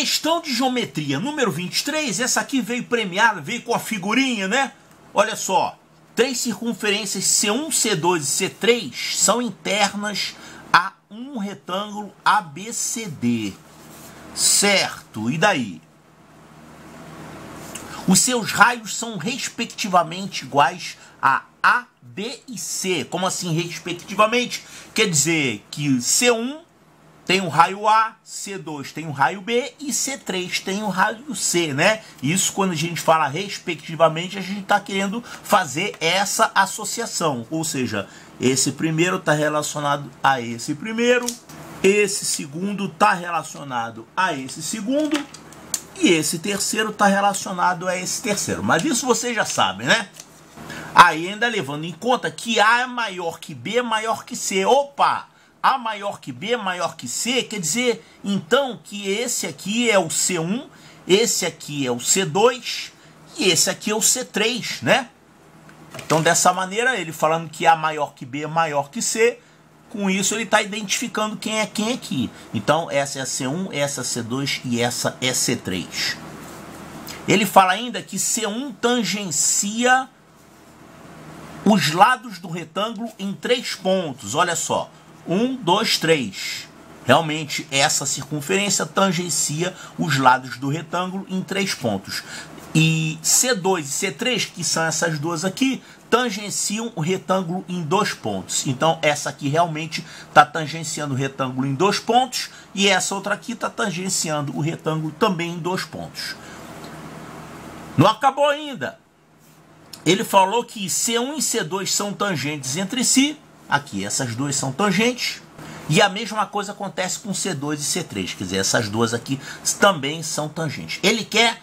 Questão de geometria número 23, essa aqui veio premiada, veio com a figurinha, né? Olha só, três circunferências C1, C2 e C3 são internas a um retângulo ABCD. Certo, e daí? Os seus raios são respectivamente iguais a A, B e C. Como assim respectivamente? Quer dizer que C1 tem um raio A, C2 tem um raio B e C3 tem um raio C, né? Isso, quando a gente fala respectivamente, a gente está querendo fazer essa associação. Ou seja, esse primeiro está relacionado a esse primeiro, esse segundo está relacionado a esse segundo e esse terceiro está relacionado a esse terceiro. Mas isso vocês já sabem, né? Aí ainda levando em conta que A é maior que B é maior que C. Opa! A maior que B maior que C, quer dizer, então, que esse aqui é o C1, esse aqui é o C2 e esse aqui é o C3, né? Então, dessa maneira, ele falando que A maior que B é maior que C, com isso ele está identificando quem é quem aqui. Então, essa é a C1, essa é a C2 e essa é C3. Ele fala ainda que C1 tangencia os lados do retângulo em 3 pontos, olha só. 1, 2, 3. Realmente, essa circunferência tangencia os lados do retângulo em 3 pontos. E C2 e C3, que são essas duas aqui, tangenciam o retângulo em 2 pontos. Então, essa aqui realmente está tangenciando o retângulo em 2 pontos. E essa outra aqui está tangenciando o retângulo também em 2 pontos. Não acabou ainda. Ele falou que C1 e C2 são tangentes entre si. Aqui, essas duas são tangentes. E a mesma coisa acontece com C2 e C3. Quer dizer, essas duas aqui também são tangentes. Ele quer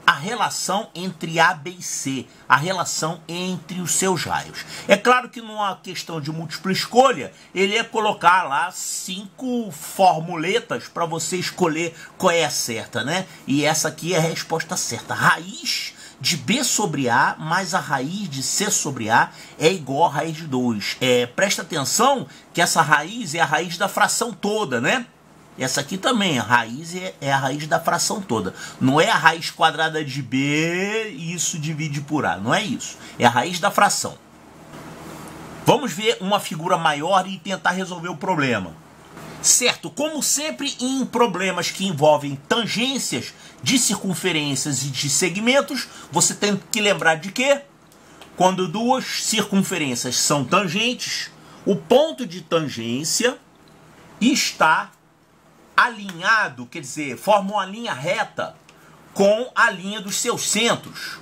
a relação entre A, B e C. A relação entre os seus raios. É claro que numa questão de múltipla escolha, ele ia colocar lá 5 formuletas para você escolher qual é a certa, né? E essa aqui é a resposta certa. Raiz de B sobre A mais a raiz de C sobre A é igual a raiz de 2. Presta atenção que essa raiz é a raiz da fração toda, né? Essa aqui também, a raiz é a raiz da fração toda. Não é a raiz quadrada de B e isso divide por A. Não é isso. É a raiz da fração. Vamos ver uma figura maior e tentar resolver o problema. Certo, como sempre em problemas que envolvem tangências de circunferências e de segmentos, você tem que lembrar de que quando duas circunferências são tangentes, o ponto de tangência está alinhado, quer dizer, forma uma linha reta com a linha dos seus centros.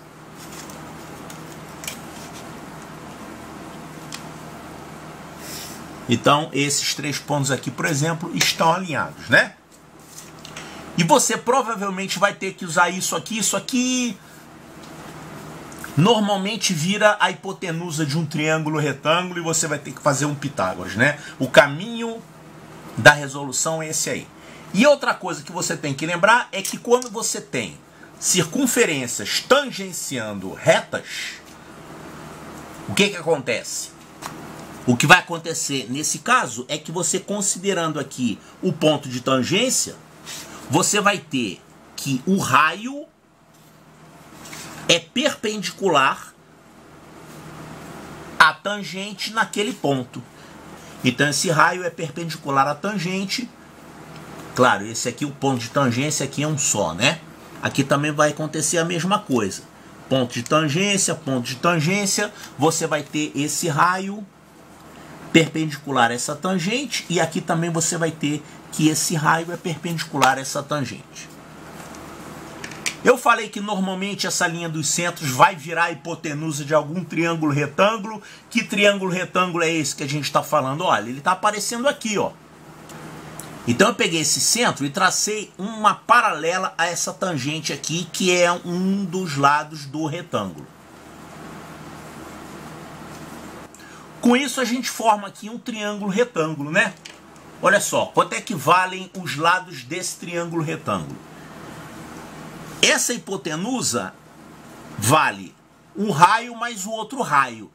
Então, esses 3 pontos aqui, por exemplo, estão alinhados, né? E você provavelmente vai ter que usar isso aqui. Isso aqui normalmente vira a hipotenusa de um triângulo retângulo e você vai ter que fazer um Pitágoras, né? O caminho da resolução é esse aí. E outra coisa que você tem que lembrar é que quando você tem circunferências tangenciando retas, o que acontece? O que vai acontecer nesse caso é que você, considerando aqui o ponto de tangência, você vai ter que o raio é perpendicular à tangente naquele ponto. Então esse raio é perpendicular à tangente. Claro, esse aqui, o ponto de tangência aqui é um só, né? Aqui também vai acontecer a mesma coisa. Ponto de tangência, você vai ter esse raio perpendicular a essa tangente, e aqui também você vai ter que esse raio é perpendicular a essa tangente. Eu falei que normalmente essa linha dos centros vai virar a hipotenusa de algum triângulo retângulo. Que triângulo retângulo é esse que a gente está falando? Olha, ele está aparecendo aqui, ó. Então eu peguei esse centro e tracei uma paralela a essa tangente aqui, que é um dos lados do retângulo. Com isso a gente forma aqui um triângulo retângulo, né? Olha só, quanto é que valem os lados desse triângulo retângulo? Essa hipotenusa vale um raio mais o outro raio.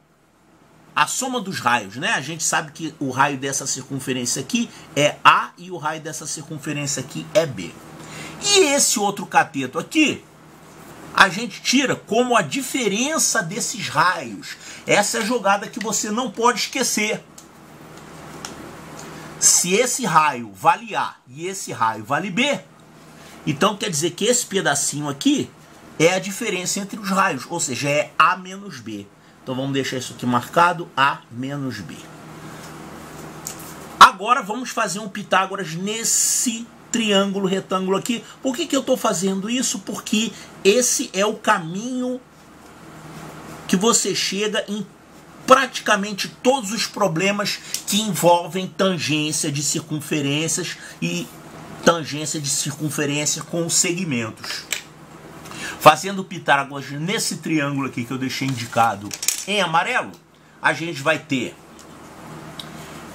A soma dos raios, né? A gente sabe que o raio dessa circunferência aqui é A e o raio dessa circunferência aqui é B. E esse outro cateto aqui, a gente tira como a diferença desses raios. Essa é a jogada que você não pode esquecer. Se esse raio vale A e esse raio vale B, então quer dizer que esse pedacinho aqui é a diferença entre os raios, ou seja, é A menos B. Então vamos deixar isso aqui marcado, A menos B. Agora vamos fazer um Pitágoras nesse triângulo retângulo aqui. Por que eu estou fazendo isso? Porque esse é o caminho que você chega em praticamente todos os problemas que envolvem tangência de circunferências e tangência de circunferência com segmentos. Fazendo Pitágoras nesse triângulo aqui que eu deixei indicado em amarelo, a gente vai ter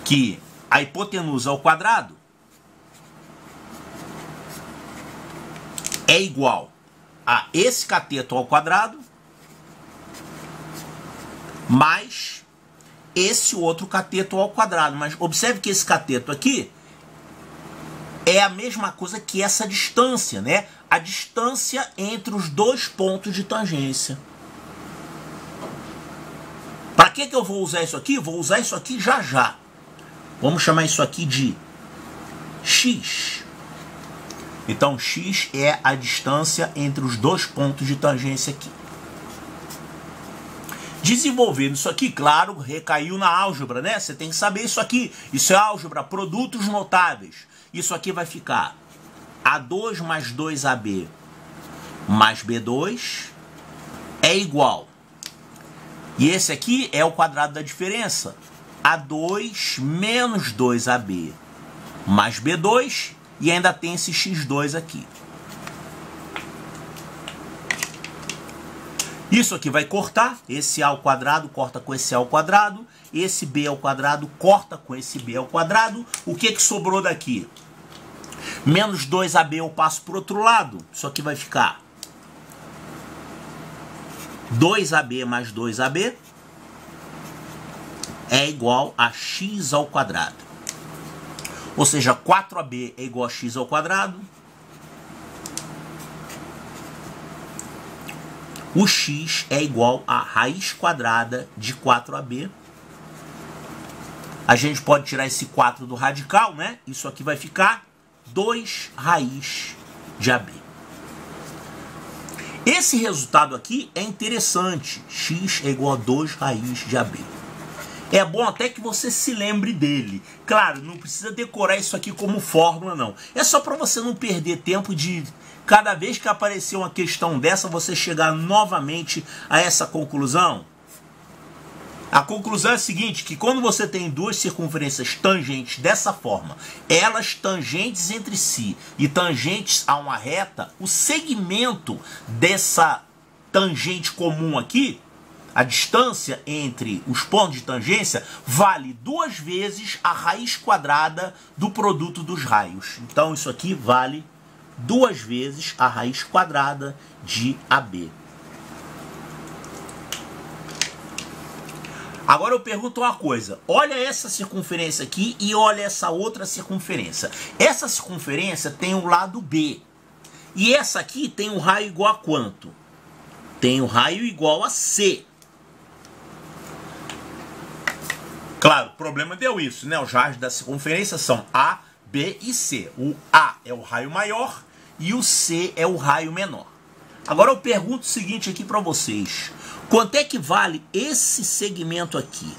que a hipotenusa ao quadrado é igual a esse cateto ao quadrado mais esse outro cateto ao quadrado. Mas observe que esse cateto aqui é a mesma coisa que essa distância, né? A distância entre os dois pontos de tangência. Para que eu vou usar isso aqui? Vou usar isso aqui já já. Vamos chamar isso aqui de x. Então, x é a distância entre os dois pontos de tangência aqui. Desenvolvendo isso aqui, claro, recaiu na álgebra, né? Você tem que saber isso aqui. Isso é álgebra, produtos notáveis. Isso aqui vai ficar A2 mais 2AB mais B2 é igual. E esse aqui é o quadrado da diferença. A2 menos 2AB mais B2 e ainda tem esse x2 aqui. Isso aqui vai cortar, esse A ao quadrado corta com esse A ao quadrado, esse B ao quadrado corta com esse B ao quadrado. O que sobrou daqui? Menos 2AB eu passo para o outro lado, isso aqui vai ficar 2AB mais 2AB é igual a x ao quadrado. Ou seja, 4AB é igual a x ao quadrado. O x é igual a raiz quadrada de 4AB. A gente pode tirar esse 4 do radical, né? Isso aqui vai ficar 2 raiz de AB. Esse resultado aqui é interessante. X é igual a 2 raiz de AB. É bom até que você se lembre dele. Claro, não precisa decorar isso aqui como fórmula, não. É só para você não perder tempo de, cada vez que aparecer uma questão dessa, você chegar novamente a essa conclusão. A conclusão é a seguinte, que quando você tem duas circunferências tangentes dessa forma, elas tangentes entre si e tangentes a uma reta, o segmento dessa tangente comum aqui, a distância entre os pontos de tangência, vale 2 vezes a raiz quadrada do produto dos raios. Então isso aqui vale 2 vezes a raiz quadrada de AB. Agora eu pergunto uma coisa, olha essa circunferência aqui e olha essa outra circunferência. Essa circunferência tem o lado B. E essa aqui tem um raio igual a quanto? Tem um raio igual a C. Claro, o problema deu isso, né? Os raios da circunferência são A, B e C. O A é o raio maior e o C é o raio menor. Agora eu pergunto o seguinte aqui para vocês. Quanto é que vale esse segmento aqui?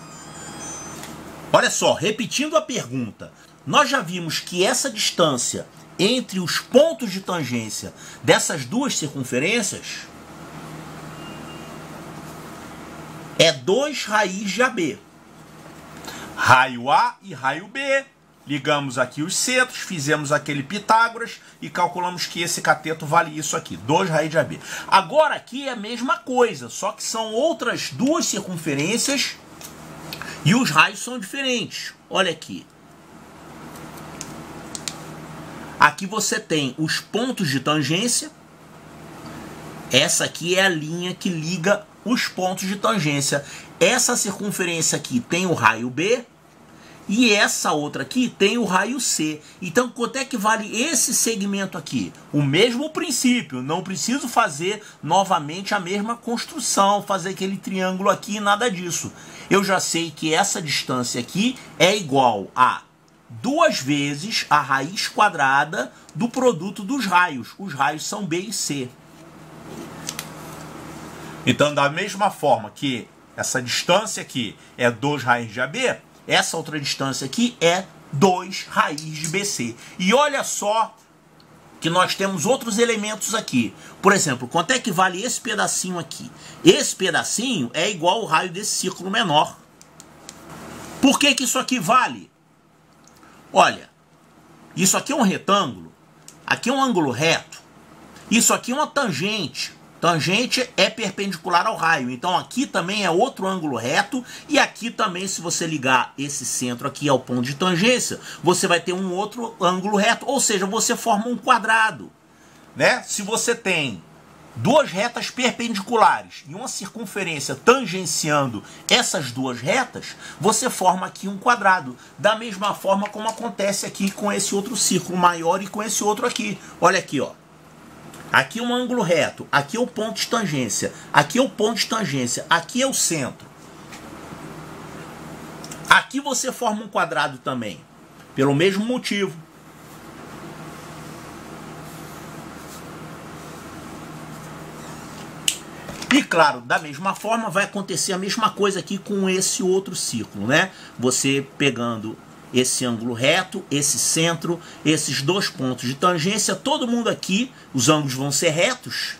Olha só, repetindo a pergunta. Nós já vimos que essa distância entre os pontos de tangência dessas duas circunferências é 2 raiz de AB. Raio A e raio B. Ligamos aqui os setos, fizemos aquele Pitágoras e calculamos que esse cateto vale isso aqui, 2 raiz de AB. Agora aqui é a mesma coisa, só que são outras duas circunferências e os raios são diferentes. Olha aqui. Aqui você tem os pontos de tangência. Essa aqui é a linha que liga os pontos de tangência. Essa circunferência aqui tem o raio B E essa outra aqui tem o raio C. Então, quanto é que vale esse segmento aqui? O mesmo princípio. Não preciso fazer novamente a mesma construção, fazer aquele triângulo aqui, nada disso. Eu já sei que essa distância aqui é igual a 2 vezes a raiz quadrada do produto dos raios. Os raios são B e C. Então, da mesma forma que essa distância aqui é 2 raiz de AB, essa outra distância aqui é 2 raiz de BC. E olha só que nós temos outros elementos aqui. Por exemplo, quanto é que vale esse pedacinho aqui? Esse pedacinho é igual ao raio desse círculo menor. Por que que isso aqui vale? Olha, isso aqui é um retângulo, aqui é um ângulo reto, isso aqui é uma tangente. Tangente é perpendicular ao raio, então aqui também é outro ângulo reto, e aqui também, se você ligar esse centro aqui ao ponto de tangência, você vai ter um outro ângulo reto, ou seja, você forma um quadrado, né? Se você tem duas retas perpendiculares e uma circunferência tangenciando essas duas retas, você forma aqui um quadrado, da mesma forma como acontece aqui com esse outro círculo maior e com esse outro aqui. Olha aqui, ó. Aqui é um ângulo reto, aqui é o ponto de tangência, aqui é o ponto de tangência, aqui é o centro. Aqui você forma um quadrado também, pelo mesmo motivo. E claro, da mesma forma vai acontecer a mesma coisa aqui com esse outro círculo, né? Você pegando esse ângulo reto, esse centro, esses dois pontos de tangência, todo mundo aqui, os ângulos vão ser retos.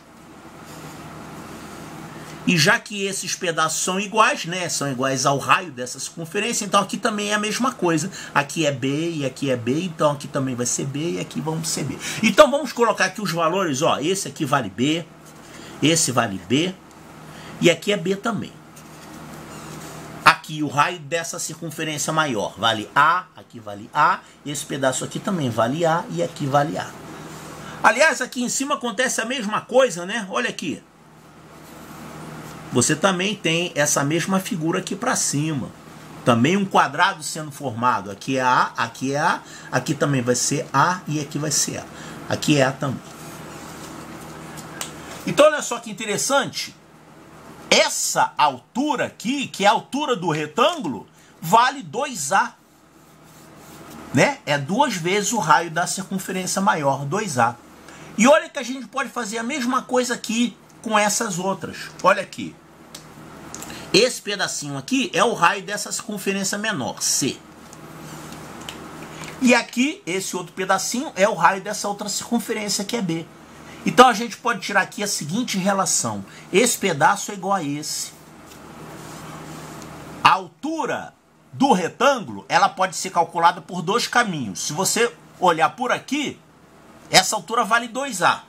E já que esses pedaços são iguais, né, são iguais ao raio dessa circunferência, então aqui também é a mesma coisa. Aqui é B e aqui é B, então aqui também vai ser B e aqui vamos ser B. Então vamos colocar aqui os valores, ó, esse aqui vale B, esse vale B e aqui é B também. Aqui o raio dessa circunferência maior vale A, aqui vale A, esse pedaço aqui também vale A e aqui vale A. Aliás, aqui em cima acontece a mesma coisa, né? Olha aqui. Você também tem essa mesma figura aqui para cima. Também um quadrado sendo formado. Aqui é A, aqui é A, aqui também vai ser A e aqui vai ser A. Aqui é A também. Então olha só que interessante. Essa altura aqui, que é a altura do retângulo, vale 2A. Né? É 2 vezes o raio da circunferência maior, 2A. E olha que a gente pode fazer a mesma coisa aqui com essas outras. Olha aqui. Esse pedacinho aqui é o raio dessa circunferência menor, C. E aqui, esse outro pedacinho é o raio dessa outra circunferência que é B. Então a gente pode tirar aqui a seguinte relação. Esse pedaço é igual a esse. A altura do retângulo, ela pode ser calculada por dois caminhos. Se você olhar por aqui, essa altura vale 2A.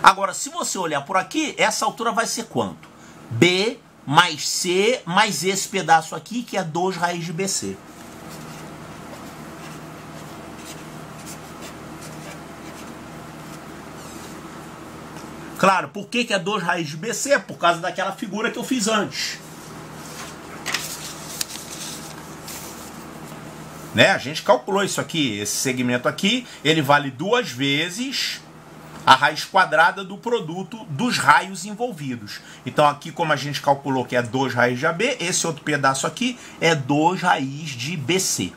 Agora, se você olhar por aqui, essa altura vai ser quanto? B mais C mais esse pedaço aqui, que é 2 raiz de BC. Claro, por que é 2 raiz de BC? Por causa daquela figura que eu fiz antes. Né? A gente calculou isso aqui, esse segmento aqui, ele vale 2 vezes a raiz quadrada do produto dos raios envolvidos. Então aqui, como a gente calculou que é 2 raiz de AB, esse outro pedaço aqui é 2 raiz de BC.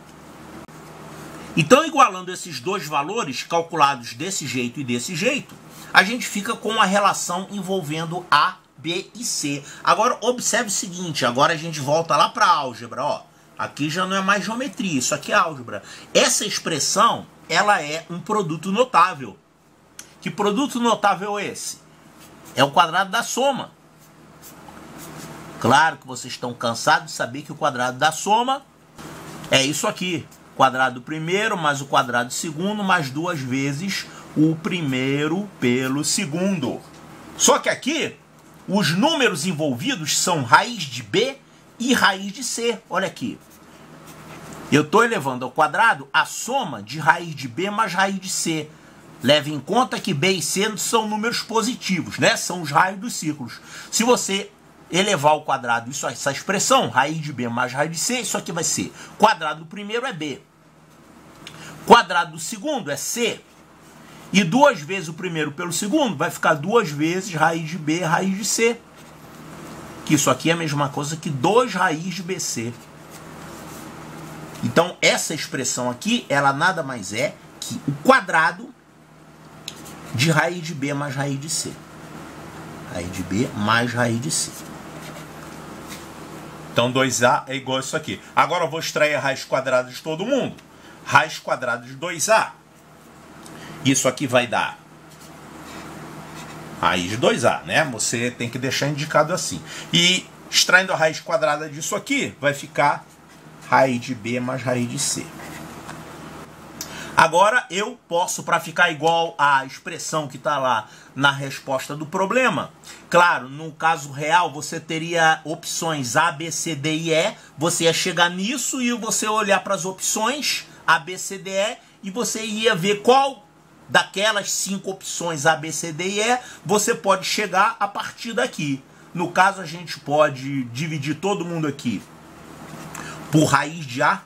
Então, igualando esses dois valores calculados desse jeito e desse jeito, a gente fica com a relação envolvendo A, B e C. Agora, observe o seguinte, agora a gente volta lá para a álgebra, ó. Aqui já não é mais geometria, isso aqui é álgebra. Essa expressão, ela é um produto notável. Que produto notável é esse? É o quadrado da soma. Claro que vocês estão cansados de saber que o quadrado da soma é isso aqui. Quadrado do primeiro mais o quadrado do segundo mais 2 vezes o primeiro pelo segundo. Só que aqui, os números envolvidos são raiz de B e raiz de C. Olha aqui. Eu estou elevando ao quadrado a soma de raiz de B mais raiz de C. Leve em conta que B e C são números positivos, né? São os raios dos círculos. Se você elevar ao quadrado essa expressão, raiz de B mais raiz de C, isso aqui vai ser quadrado do primeiro é B, quadrado do segundo é C, e 2 vezes o primeiro pelo segundo vai ficar 2 vezes raiz de B raiz de C, que isso aqui é a mesma coisa que 2 raiz de BC. Então essa expressão aqui, ela nada mais é que o quadrado de raiz de B mais raiz de C. Raiz de B mais raiz de C. Então 2A é igual a isso aqui. Agora eu vou extrair a raiz quadrada de todo mundo. Raiz quadrada de 2A. Isso aqui vai dar raiz de 2A, né? Você tem que deixar indicado assim. E extraindo a raiz quadrada disso aqui, vai ficar raiz de B mais raiz de C. Agora eu posso, para ficar igual à expressão que está lá na resposta do problema, claro, no caso real você teria opções A, B, C, D e E, você ia chegar nisso e você olhar para as opções A, B, C, D, E e você ia ver qual daquelas 5 opções A, B, C, D e E você pode chegar a partir daqui. No caso a gente pode dividir todo mundo aqui por raiz de A,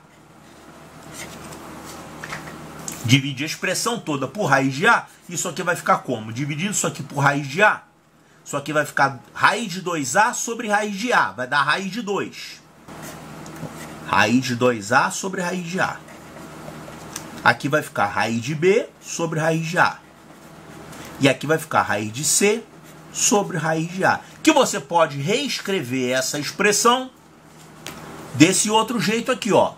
dividir a expressão toda por raiz de A, isso aqui vai ficar como? Dividindo isso aqui por raiz de A, isso aqui vai ficar raiz de 2A sobre raiz de A, vai dar raiz de 2. Raiz de 2A sobre raiz de A. Aqui vai ficar raiz de B sobre raiz de A. E aqui vai ficar raiz de C sobre raiz de A. Que você pode reescrever essa expressão desse outro jeito aqui, ó.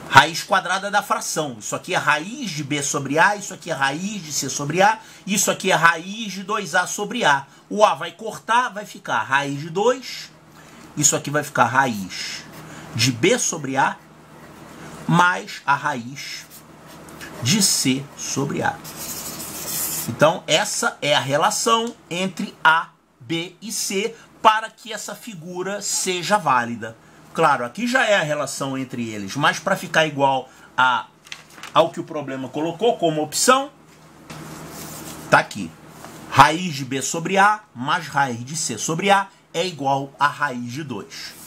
Raiz quadrada da fração. Isso aqui é raiz de B sobre A, isso aqui é raiz de C sobre A, isso aqui é raiz de 2A sobre A. O A vai cortar, vai ficar raiz de 2, isso aqui vai ficar raiz de B sobre A, mais a raiz de C sobre A. Então, essa é a relação entre A, B e C para que essa figura seja válida. Claro, aqui já é a relação entre eles, mas para ficar igual ao que o problema colocou como opção, tá aqui. Raiz de B sobre A mais raiz de C sobre A é igual a raiz de 2.